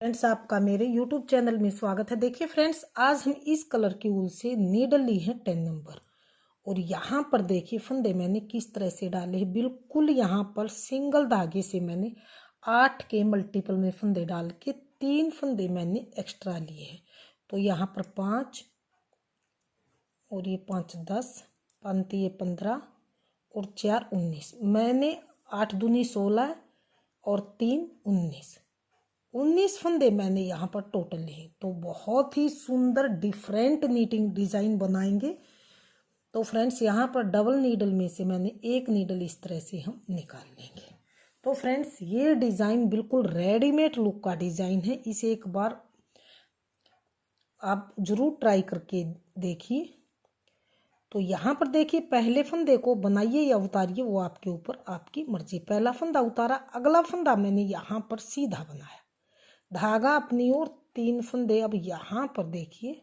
Friends, आपका मेरे YouTube channel में स्वागत है। देखिए फ्रेंड्स, आज हम इस कलर की ऊल से नीडल ली है 10 नंबर। और यहाँ पर देखिए फंदे मैंने किस तरह से डाले हैं। बिल्कुल यहाँ पर सिंगल धागे से मैंने 8 के मल्टीपल में फंदे डाल के 3 फंदे मैंने एक्स्ट्रा लिए हैं। तो यहाँ पर 5 और ये 5 10, 5 ये 15 और 4 19। मैंने 8 दूनी 16 और 3 19 फंदे मैंने यहाँ पर टोटल लिए। तो बहुत ही सुंदर डिफरेंट नीटिंग डिज़ाइन बनाएंगे। तो फ्रेंड्स, यहाँ पर डबल नीडल में से मैंने एक नीडल इस तरह से हम निकाल लेंगे। तो फ्रेंड्स, ये डिज़ाइन बिल्कुल रेडीमेड लुक का डिज़ाइन है। इसे एक बार आप ज़रूर ट्राई करके देखिए। तो यहाँ पर देखिए, पहले फंदे को बनाइए या उतारिए, वो आपके ऊपर आपकी मर्जी। पहला फंदा उतारा, अगला फंदा मैंने यहाँ पर सीधा बनाया, धागा अपनी ओर 3 फंदे। अब यहाँ पर देखिए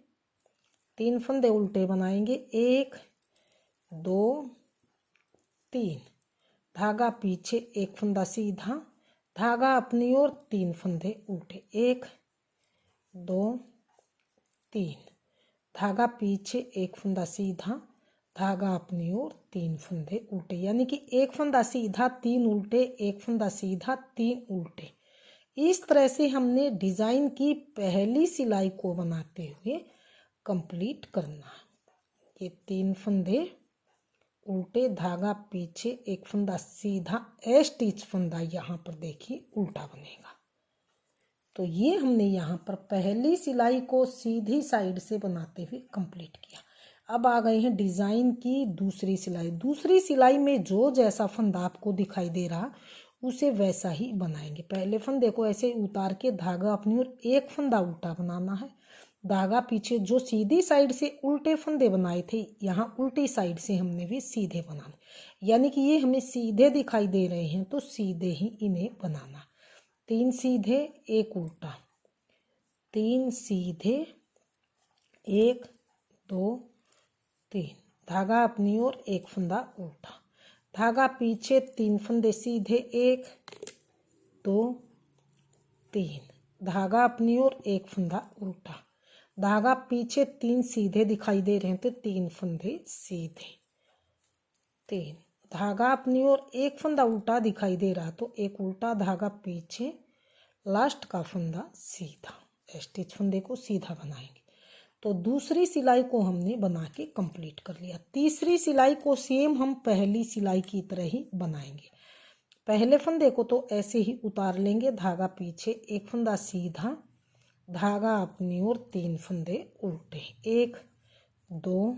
3 फंदे उल्टे बनाएंगे, 1 2 3, धागा पीछे, एक फंदा सीधा, धागा अपनी ओर 3 फंदे उल्टे, 1 2 3, धागा पीछे, एक फंदा सीधा, धागा अपनी ओर 3 फंदे उल्टे। यानी कि एक फंदा सीधा 3 उल्टे, एक फंदा सीधा 3 उल्टे। इस तरह से हमने डिज़ाइन की पहली सिलाई को बनाते हुए कंप्लीट करना है। ये 3 फंदे उल्टे, धागा पीछे, एक फंदा सीधा, ए स्टिच फंदा यहाँ पर देखिए उल्टा बनेगा। तो ये हमने यहाँ पर पहली सिलाई को सीधी साइड से बनाते हुए कंप्लीट किया। अब आ गए हैं डिज़ाइन की दूसरी सिलाई। दूसरी सिलाई में जो जैसा फंदा आपको दिखाई दे रहा उसे वैसा ही बनाएंगे। पहले फंदे को ऐसे उतार के धागा अपनी ओर एक फंदा उल्टा बनाना है, धागा पीछे। जो सीधी साइड से उल्टे फंदे बनाए थे, यहाँ उल्टी साइड से हमने भी सीधे बनाने। यानी कि ये हमें सीधे दिखाई दे रहे हैं तो सीधे ही इन्हें बनाना। 3 सीधे, 1 उल्टा, 3 सीधे, 1 2 3, धागा अपनी ओर एक फंदा उल्टा, धागा पीछे, 3 फंदे सीधे, 1 2 3, धागा अपनी ओर एक फंदा उल्टा, धागा पीछे, 3 सीधे दिखाई दे रहे हैं तो 3 फंदे सीधे, 3, धागा अपनी ओर एक फंदा उल्टा दिखाई दे रहा तो एक उल्टा, धागा पीछे, लास्ट का फंदा सीधा। स्टिच फंदे को सीधा बनाएंगे। तो दूसरी सिलाई को हमने बना के कंप्लीट कर लिया। तीसरी सिलाई को सेम हम पहली सिलाई की तरह ही बनाएंगे। पहले फंदे को तो ऐसे ही उतार लेंगे, धागा पीछे, एक फंदा सीधा, धागा अपनी ओर 3 फंदे उल्टे, 1 2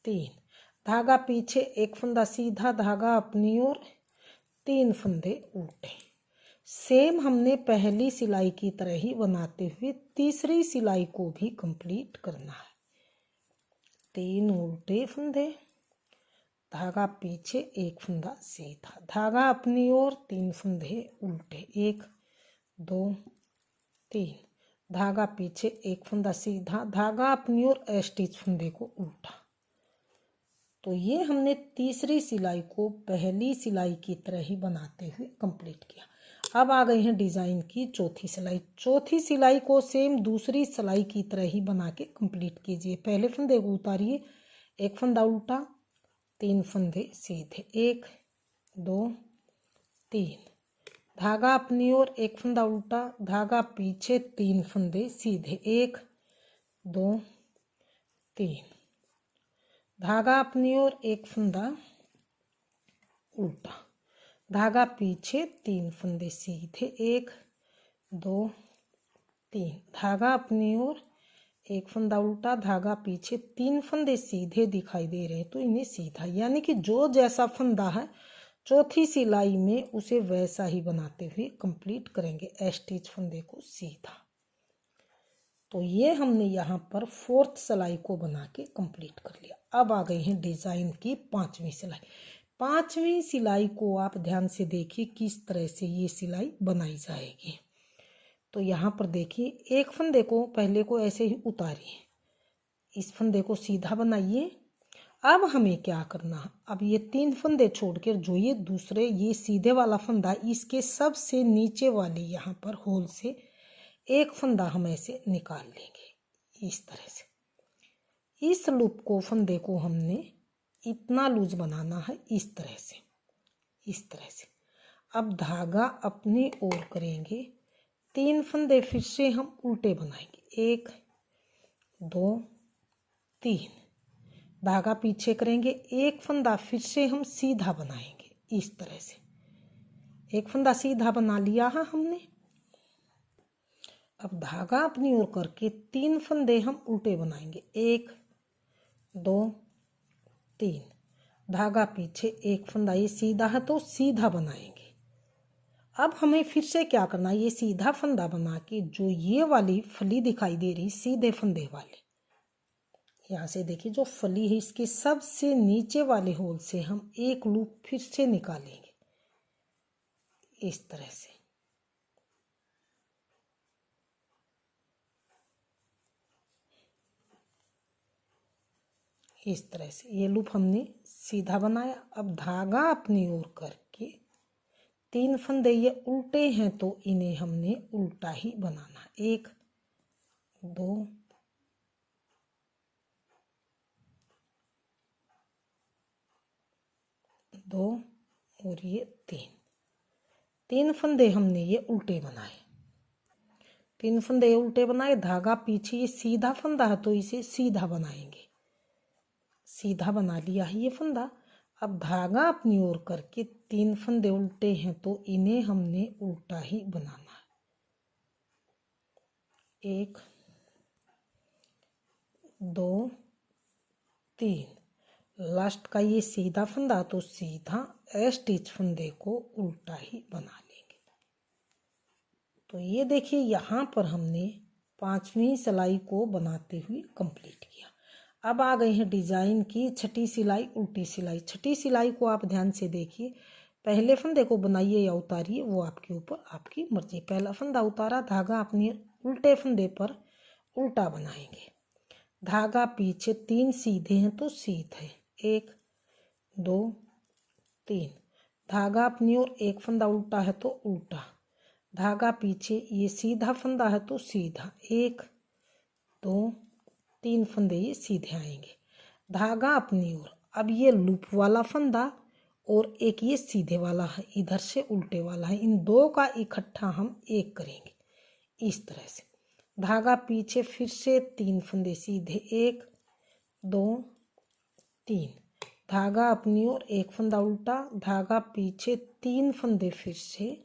3, धागा पीछे, एक फंदा सीधा, धागा अपनी ओर 3 फंदे उल्टे। सेम हमने पहली सिलाई की तरह ही बनाते हुए तीसरी सिलाई को भी कंप्लीट करना है। 3 उल्टे फंदे, धागा पीछे, एक फंदा सीधा, धागा अपनी ओर 3 फंदे उल्टे, 1 2 3, धागा पीछे, एक फंदा सीधा, धागा अपनी ओर स्टिच फंदे को उल्टा। तो ये हमने तीसरी सिलाई को पहली सिलाई की तरह ही बनाते हुए कंप्लीट किया। अब आ गई है डिज़ाइन की चौथी सिलाई। चौथी सिलाई को सेम दूसरी सिलाई की तरह ही बना के कंप्लीट कीजिए। पहले फंदे को उतारिए, एक फंदा उल्टा, 3 फंदे सीधे, 1 2 3, धागा अपनी ओर एक फंदा उल्टा, धागा पीछे, 3 फंदे सीधे, 1 2 3, धागा अपनी ओर एक फंदा उल्टा, धागा पीछे, 3 फंदे सीधे, 1 2 3, धागा अपनी ओर एक फंदा उल्टा, धागा पीछे, 3 फंदे सीधे दिखाई दे रहे हैं तो इन्हें सीधा। यानी कि जो जैसा फंदा है चौथी सिलाई में उसे वैसा ही बनाते हुए कंप्लीट करेंगे, स्टिच फंदे को सीधा। तो ये हमने यहाँ पर 4th सिलाई को बना के कंप्लीट कर लिया। अब आ गई है डिज़ाइन की 5वीं सिलाई। 5वीं सिलाई को आप ध्यान से देखिए किस तरह से ये सिलाई बनाई जाएगी। तो यहाँ पर देखिए, एक फंदे को पहले को ऐसे ही उतारिए, इस फंदे को सीधा बनाइए। अब हमें क्या करना है, अब ये 3 फंदे छोड़कर जो ये दूसरे ये सीधे वाला फंदा, इसके सबसे नीचे वाले यहाँ पर होल से एक फंदा हम ऐसे निकाल लेंगे इस तरह से। इस लूप को फंदे को हमने इतना लूज बनाना है इस तरह से, इस तरह से। अब धागा अपनी ओर करेंगे, 3 फंदे फिर से हम उल्टे बनाएंगे, 1 2 3। धागा पीछे करेंगे, एक फंदा फिर से हम सीधा बनाएंगे इस तरह से। एक फंदा सीधा बना लिया है हमने। अब धागा अपनी ओर करके 3 फंदे हम उल्टे बनाएंगे, 1 2 3। धागा पीछे, एक फंदा ये सीधा है तो सीधा बनाएंगे। अब हमें फिर से क्या करना है, ये सीधा फंदा बना के जो ये वाली फली दिखाई दे रही सीधे फंदे वाले, यहाँ से देखिए जो फली है इसके सबसे नीचे वाले होल से हम एक लूप फिर से निकालेंगे इस तरह से। इस तरह से ये लूप हमने सीधा बनाया। अब धागा अपनी ओर करके 3 फंदे ये उल्टे हैं तो इन्हें हमने उल्टा ही बनाना, 1 2 2 और ये 3 फंदे हमने ये उल्टे बनाए, 3 फंदे उल्टे बनाए। धागा पीछे, ये सीधा फंदा है तो इसे सीधा बनाएंगे, सीधा बना लिया है ये फंदा। अब धागा अपनी ओर करके 3 फंदे उल्टे हैं तो इन्हें हमने उल्टा ही बनाना है, 1 2 3। लास्ट का ये सीधा फंदा तो सीधा स्टिच फंदे को उल्टा ही बना लेंगे। तो ये देखिए यहाँ पर हमने 5वीं सिलाई को बनाते हुए कंप्लीट किया। अब आ गए हैं डिजाइन की छठी सिलाई, उल्टी सिलाई। छठी सिलाई को आप ध्यान से देखिए, पहले फंदे को बनाइए या उतारिए वो आपके ऊपर, आपकी मर्जी। पहला फंदा उतारा, धागा अपने उल्टे फंदे पर उल्टा बनाएंगे। धागा पीछे, 3 सीधे हैं तो सीधे, 1 2 3। धागा अपनी ओर, एक फंदा उल्टा है तो उल्टा। धागा पीछे, ये सीधा फंदा है तो सीधा, 1 2 3 फंदे ये सीधे आएंगे। धागा अपनी ओर। अब ये लूप वाला फंदा और एक ये सीधे वाला है, इधर से उल्टे वाला है, इन दो का इकट्ठा हम एक करेंगे इस तरह से। धागा पीछे, फिर से 3 फंदे सीधे, 1 2 3। धागा अपनी ओर, एक फंदा उल्टा, धागा पीछे, 3 फंदे फिर से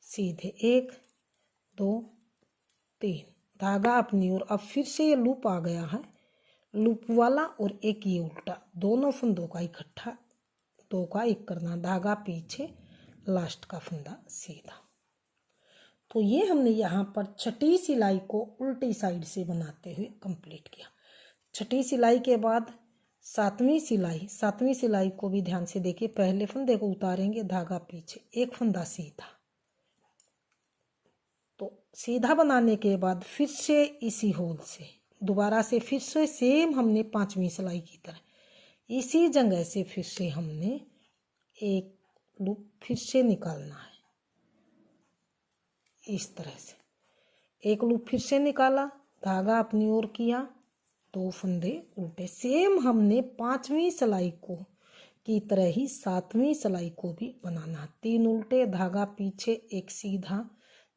सीधे, 1 2 3। धागा अपनी ओर। अब फिर से ये लूप आ गया है, लूप वाला और एक ये उल्टा, दोनों फंदों का इकट्ठा 2 का 1 करना। धागा पीछे, लास्ट का फंदा सीधा। तो ये हमने यहाँ पर छठी सिलाई को उल्टी साइड से बनाते हुए कंप्लीट किया। छठी सिलाई के बाद 7वीं सिलाई, 7वीं सिलाई को भी ध्यान से देखिए। पहले फंदे को उतारेंगे, धागा पीछे, एक फंदा सीधा। तो सीधा बनाने के बाद फिर से इसी होल से दोबारा से फिर से सेम हमने 5वीं सिलाई की तरह इसी जगह से फिर से हमने एक लूप फिर से निकालना है इस तरह से। एक लूप फिर से निकाला, धागा अपनी ओर किया, 2 फंदे उल्टे। सेम हमने 5वीं सिलाई को की तरह ही 7वीं सिलाई को भी बनाना। 3 उल्टे, धागा पीछे, एक सीधा।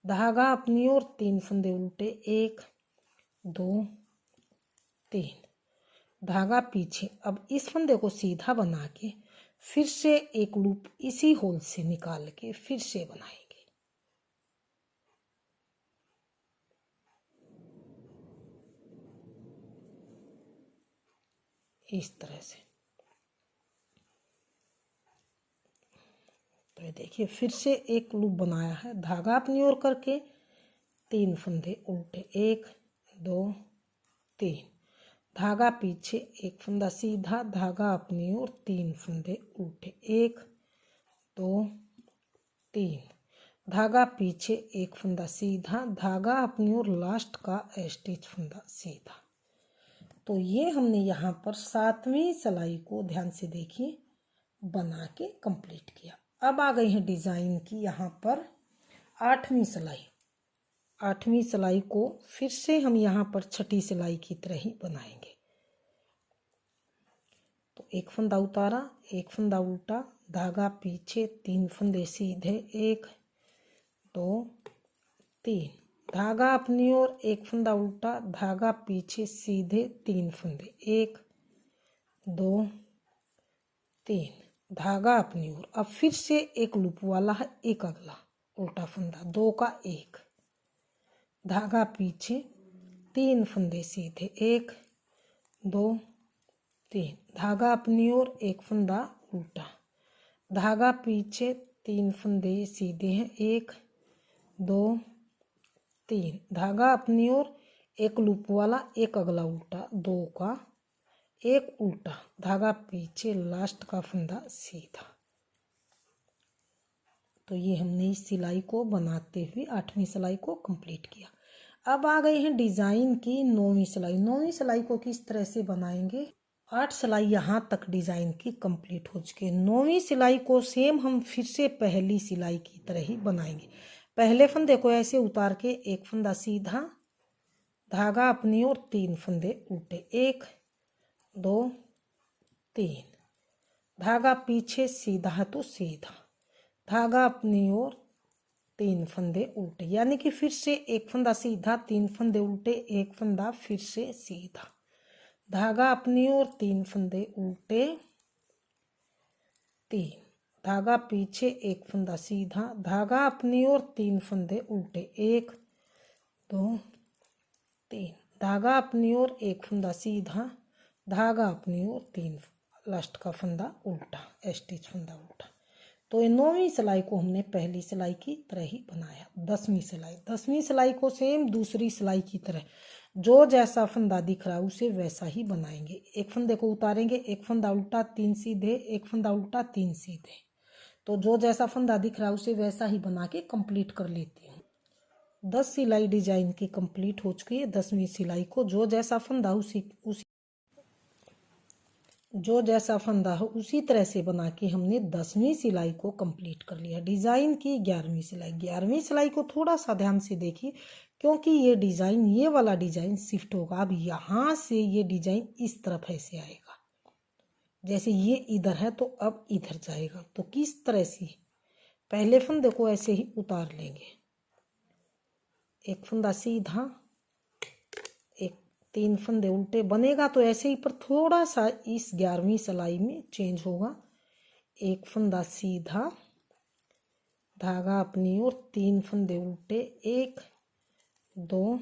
धागा अपनी ओर, 3 फंदे उल्टे, 1 2 3। धागा पीछे। अब इस फंदे को सीधा बना के फिर से एक लूप इसी होल से निकाल के फिर से बनाएंगे इस तरह से। तो देखिए फिर से एक लूप बनाया है, धागा अपनी ओर करके 3 फंदे उल्टे, 1 2 3। धागा पीछे, एक फंदा सीधा, धागा अपनी ओर, 3 फंदे उल्टे, 1 2 3। धागा पीछे, एक फंदा सीधा, धागा अपनी ओर, लास्ट का स्टिच फंदा सीधा। तो ये हमने यहाँ पर 7वीं सिलाई को ध्यान से देखिए बना के कंप्लीट किया। अब आ गई है डिज़ाइन की यहाँ पर 8वीं सिलाई। 8वीं सिलाई को फिर से हम यहाँ पर छठी सिलाई की तरह ही बनाएंगे। तो एक फंदा उतारा, एक फंदा उल्टा, धागा पीछे, 3 फंदे सीधे, 1 2 3, धागा अपनी ओर, एक फंदा उल्टा, धागा पीछे सीधे, 3 फंदे, 1 2 3, धागा अपनी ओर। अब फिर से एक लूप वाला है, एक अगला उल्टा फंदा, 2 का 1, धागा पीछे, 3 फंदे सीधे, 1 2 3, धागा अपनी ओर, एक फंदा उल्टा, धागा पीछे, 3 फंदे सीधे हैं, 1 2 3, धागा अपनी ओर, एक लूप वाला, एक अगला उल्टा, 2 का 1 उल्टा, धागा पीछे, लास्ट का फंदा सीधा। तो ये हमने इस सिलाई को बनाते हुए 8वीं सिलाई को कंप्लीट किया। अब आ गए हैं डिजाइन की 9वीं सिलाई। 9वीं सिलाई को किस तरह से बनाएंगे? 8 सिलाई यहाँ तक डिजाइन की कंप्लीट हो चुकी है। 9वीं सिलाई को सेम हम फिर से पहली सिलाई की तरह ही बनाएंगे। पहले फंदे को ऐसे उतार के एक फंदा सीधा, धागा अपनी ओर, 3 फंदे उल्टे, 1 2 3, धागा पीछे सीधा है तो सीधा, धागा अपनी ओर, 3 फंदे उल्टे, यानी कि फिर से एक फंदा सीधा, 3 फंदे उल्टे, एक फंदा फिर से सीधा, धागा अपनी ओर, 3 फंदे उल्टे, 3, धागा पीछे, एक फंदा सीधा, धागा अपनी ओर, 3 फंदे उल्टे, 1 2 3, धागा अपनी ओर, एक फंदा सीधा, धागा अपनी ओर, 3 लास्ट का फंदा उल्टा, स्टिच फंदा उल्टा। तो ये 9वीं सिलाई को हमने पहली सिलाई की तरह ही बनाया। 10वीं सिलाई, 10वीं सिलाई को सेम दूसरी सिलाई की तरह जो जैसा फंदा दिख रहा है उसे वैसा ही बनाएंगे। एक फंदे को उतारेंगे, एक फंदा उल्टा, 3 सीधे, एक फंदा उल्टा, 3 सीधे। तो जो जैसा फंदा दिख रहा है उसे वैसा ही बना के कंप्लीट कर लेती हूँ। 10 सिलाई डिजाइन की कंप्लीट हो चुकी है। 10वीं सिलाई को जो जैसा फंदा जो जैसा फंदा हो उसी तरह से बना के हमने 10वीं सिलाई को कंप्लीट कर लिया। डिजाइन की 11वीं सिलाई। 11वीं सिलाई को थोड़ा सा ध्यान से देखिए क्योंकि ये डिजाइन, ये वाला डिजाइन शिफ्ट होगा। अब यहाँ से ये डिजाइन इस तरफ ऐसे आएगा, जैसे ये इधर है तो अब इधर जाएगा। तो किस तरह से? पहले फंदे को ऐसे ही उतार लेंगे, एक फंदा सीधा, 3 फंदे उल्टे बनेगा तो ऐसे ही, पर थोड़ा सा इस 11वीं सिलाई में चेंज होगा। एक फंदा सीधा, धागा अपनी ओर, 3 फंदे उल्टे, 1 2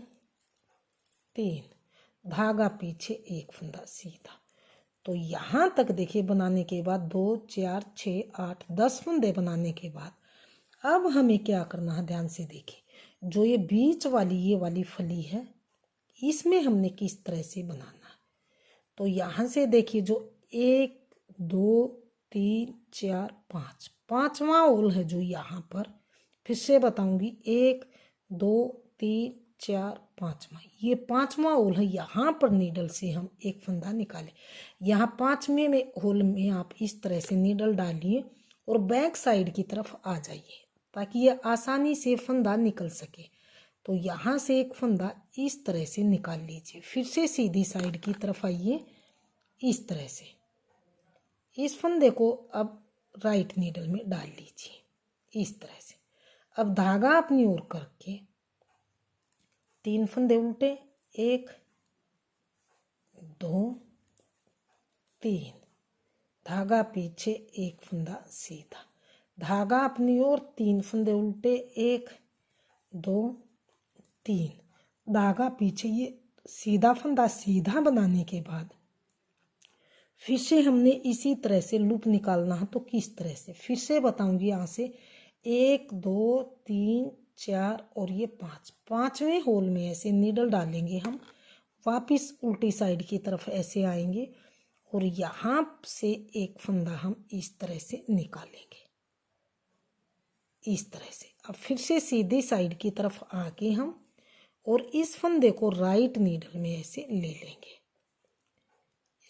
3, धागा पीछे, एक फंदा सीधा। तो यहाँ तक देखिए बनाने के बाद 2 4 6 8 10 फंदे बनाने के बाद अब हमें क्या करना है, ध्यान से देखिए। जो ये बीच वाली ये वाली फली है इसमें हमने किस तरह से बनाना है। तो यहाँ से देखिए जो 1 2 3 4 5, 5वां होल है जो यहाँ पर, फिर से बताऊंगी, 1 2 3 4 5वां, ये 5वां होल है। यहाँ पर नीडल से हम एक फंदा निकालें। यहाँ 5वें में होल में आप इस तरह से नीडल डालिए और बैक साइड की तरफ आ जाइए ताकि ये आसानी से फंदा निकल सके। तो यहाँ से एक फंदा इस तरह से निकाल लीजिए, फिर से सीधी साइड की तरफ आइए इस तरह से। इस फंदे को अब राइट नीडल में डाल लीजिए इस तरह से। अब धागा अपनी ओर करके 3 फंदे उल्टे, 1 2 3, धागा पीछे, एक फंदा सीधा, धागा अपनी ओर, 3 फंदे उल्टे, 1 2 3, धागा पीछे। ये सीधा फंदा सीधा बनाने के बाद फिर से हमने इसी तरह से लूप निकालना है। तो किस तरह से, फिर से बताऊंगी। यहाँ से 1 2 3 4 और ये 5, 5वें होल में ऐसे नीडल डालेंगे हम, वापिस उल्टी साइड की तरफ ऐसे आएंगे और यहाँ से एक फंदा हम इस तरह से निकालेंगे इस तरह से। अब फिर से सीधी साइड की तरफ आके हम और इस फंदे को राइट नीडल में ऐसे ले लेंगे,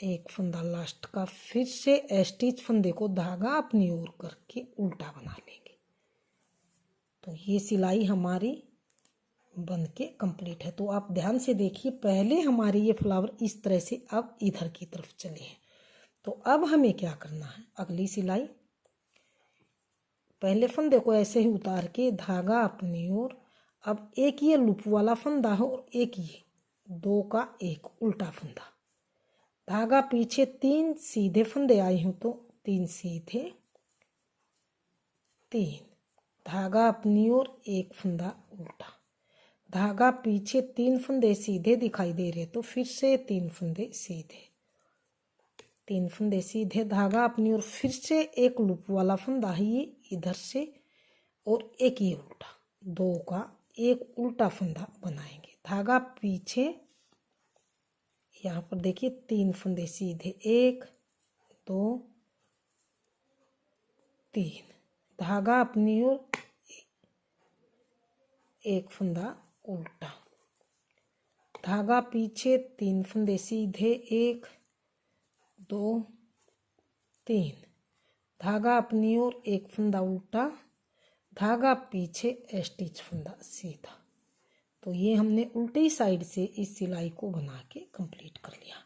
एक फंदा लास्ट का, फिर से स्टिच फंदे को धागा अपनी ओर करके उल्टा बना लेंगे। तो ये सिलाई हमारी बन के कंप्लीट है। तो आप ध्यान से देखिए, पहले हमारे ये फ्लावर इस तरह से अब इधर की तरफ चले हैं। तो अब हमें क्या करना है, अगली सिलाई पहले फंदे को ऐसे ही उतार के धागा अपनी ओर, अब एक ये लूप वाला फंदा है और एक ये दो का एक उल्टा फंदा, धागा पीछे 3 सीधे फंदे आए हों तो 3 सीधे, 3 धागा अपनी ओर एक फंदा उल्टा, धागा पीछे 3 फंदे सीधे दिखाई दे रहे तो फिर से 3 फंदे सीधे, 3 फंदे सीधे, धागा अपनी ओर फिर से एक लूप वाला फंदा है ये इधर से और एक ये उल्टा, 2 का एक उल्टा फंदा बनाएंगे, धागा पीछे यहाँ पर देखिए 3 फंदे सीधे, 1 2 3, धागा अपनी ओर एक फंदा उल्टा, धागा पीछे 3 फंदे सीधे, 1 2 3, धागा अपनी ओर एक फंदा उल्टा, धागा पीछे स्टिच फंदा सीधा। तो ये हमने उल्टी साइड से इस सिलाई को बना के कंप्लीट कर लिया।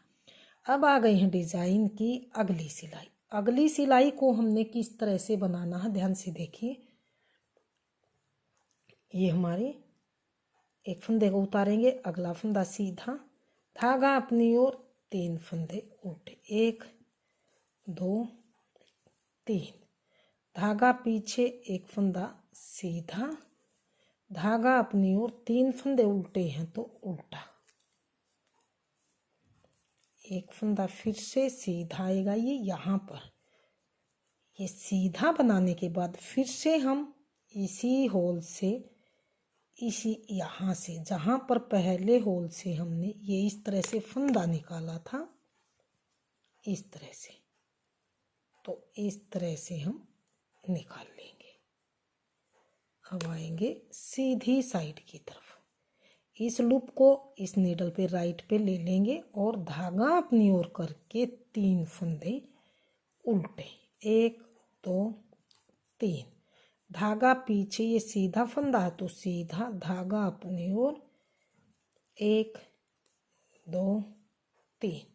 अब आ गए हैं डिजाइन की अगली सिलाई। अगली सिलाई को हमने किस तरह से बनाना है, ध्यान से देखिए। ये हमारे एक फंदे को उतारेंगे, अगला फंदा सीधा, धागा अपनी ओर 3 फंदे उल्टे, 1 2 3, धागा पीछे एक फंदा सीधा, धागा अपनी ओर 3 फंदे उल्टे हैं तो उल्टा, एक फंदा फिर से सीधा आएगा ये यहाँ पर। ये सीधा बनाने के बाद फिर से हम इसी होल से, इसी यहाँ से जहाँ पर पहले होल से हमने ये इस तरह से फंदा निकाला था, इस तरह से, तो इस तरह से हम निकाल लेंगे। अब आएंगे सीधी साइड की तरफ, इस लूप को इस नीडल पे राइट पे ले लेंगे और धागा अपनी ओर करके 3 फंदे उल्टे, 1 2 3, धागा पीछे ये सीधा फंदा है तो सीधा, धागा अपनी ओर 1 2 3,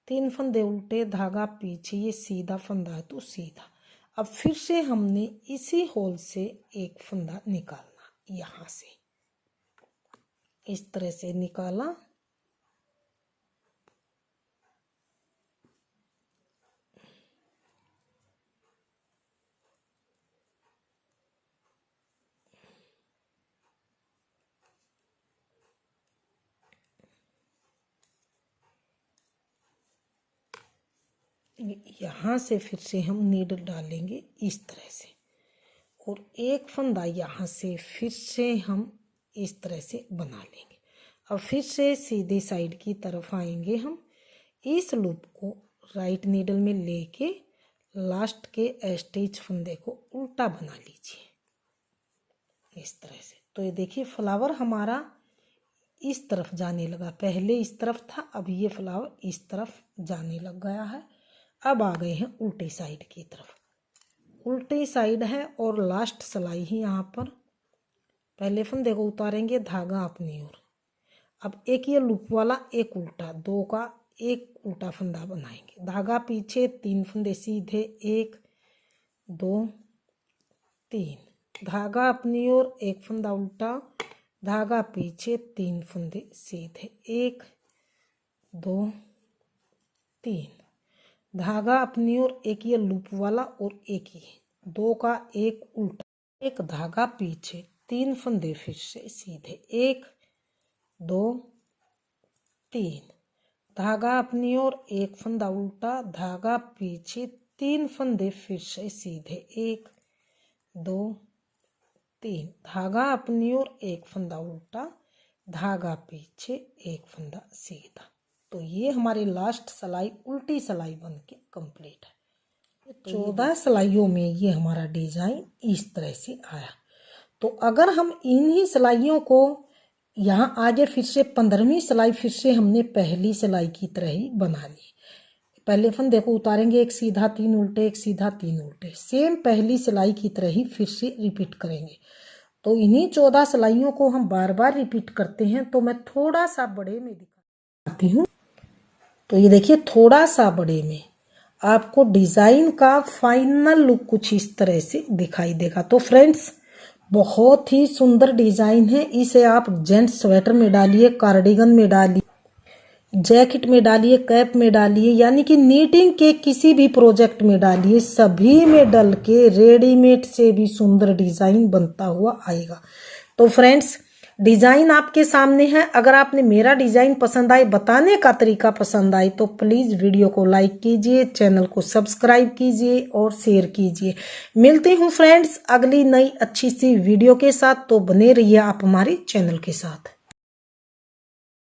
3 फंदे उल्टे, धागा पीछे ये सीधा फंदा है तो सीधा। अब फिर से हमने इसी होल से एक फंदा निकालना, यहाँ से इस तरह से निकाला, यहाँ से फिर से हम नीडल डालेंगे इस तरह से और एक फंदा यहाँ से फिर से हम इस तरह से बना लेंगे। अब फिर से सीधी साइड की तरफ आएंगे हम, इस लूप को राइट नीडल में लेके लास्ट के स्टिच फंदे को उल्टा बना लीजिए इस तरह से। तो ये देखिए फ्लावर हमारा इस तरफ जाने लगा, पहले इस तरफ था, अब ये फ्लावर इस तरफ जाने लग गया है। अब आ गए हैं उल्टी साइड की तरफ, उल्टी साइड है और लास्ट सिलाई ही यहाँ पर। पहले फंदे को उतारेंगे, धागा अपनी ओर, अब एक ये लूप वाला एक उल्टा, 2 का एक उल्टा फंदा बनाएंगे, धागा पीछे 3 फंदे सीधे, 1 2 3, धागा अपनी ओर एक फंदा उल्टा, धागा पीछे 3 फंदे सीधे, 1 2 3, धागा अपनी ओर एक ये लूप वाला और एक ये 2 का एक उल्टा, एक धागा पीछे 3 फंदे फिर से सीधे, 1 2 3, धागा अपनी ओर एक फंदा उल्टा, धागा पीछे 3 फंदे फिर से सीधे, 1 2 3, धागा अपनी ओर एक फंदा उल्टा, धागा पीछे एक फंदा सीधा। तो ये हमारी लास्ट सिलाई उल्टी सिलाई बन के कंप्लीट है। 14 सिलाइयों में ये हमारा डिजाइन इस तरह से आया। तो अगर हम इन्हीं सिलाइयों को यहाँ आगे फिर से 15वीं सिलाई फिर से हमने पहली सिलाई की तरह ही बना ली। पहले फंदे को उतारेंगे, एक सीधा 3 उल्टे, एक सीधा 3 उल्टे, सेम पहली सिलाई की तरह ही फिर से रिपीट करेंगे। तो इन्हीं 14 सिलाइयों को हम बार बार रिपीट करते हैं। तो मैं थोड़ा सा बड़े में दिखाती हूँ। तो ये देखिए थोड़ा सा बड़े में आपको डिजाइन का फाइनल लुक कुछ इस तरह से दिखाई देगा। तो फ्रेंड्स बहुत ही सुंदर डिजाइन है। इसे आप जेंट्स स्वेटर में डालिए, कार्डिगन में डालिए, जैकेट में डालिए, कैप में डालिए, यानी कि नीटिंग के किसी भी प्रोजेक्ट में डालिए, सभी में डल के रेडीमेड से भी सुंदर डिजाइन बनता हुआ आएगा। तो फ्रेंड्स डिजाइन आपके सामने है। अगर आपने मेरा डिजाइन पसंद आए, बताने का तरीका पसंद आए, तो प्लीज वीडियो को लाइक कीजिए, चैनल को सब्सक्राइब कीजिए और शेयर कीजिए। मिलती हूँ फ्रेंड्स अगली नई अच्छी सी वीडियो के साथ। तो बने रहिए आप हमारे चैनल के साथ।